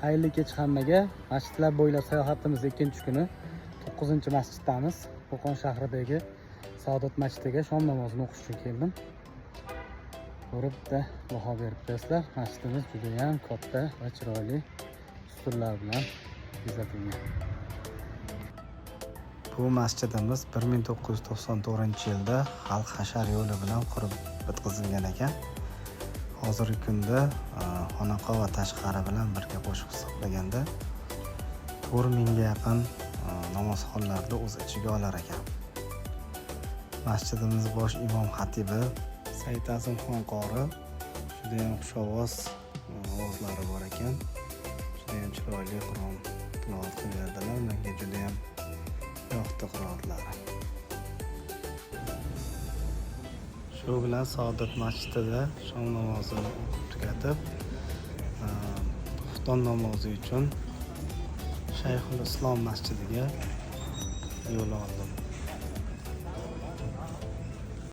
Xayrli kech hammaga. Masjidlar bo'ylab sayohatimiz ikkinchi kuni 9-masjiddamiz. Qo'qon shahridagi Saodat masjidiga shom namozini o'qish uchun keldim. Ko'rib bitta baho berib berasizlar. Masjidimiz juda ham katta va chiroyli ustunlar bilan bezatilgan. Bu masjidimiz 1994-yilda xalq hashar yo'li bilan qurib bitkazilgan ekan. Hozirgi kunda xonaqo va tashqari bilan birga qo'shib hisoblaganda 4000 ga yaqin namozxonlarni o'z ichiga olar ekan. Masjidimiz bosh imom xatibi Saidazimxon qori juda ham xushovoz ovozlari bor ekan. Juda ham chiroyli Qur'on tilovat qilganlar. Menga juda ham yoqdi qiroatlari. Shu bilan Saodat masjidida shom namozini o'qib tugatib, xufton namozi uchun Shayxul Islom masjidiga yo'l oldim.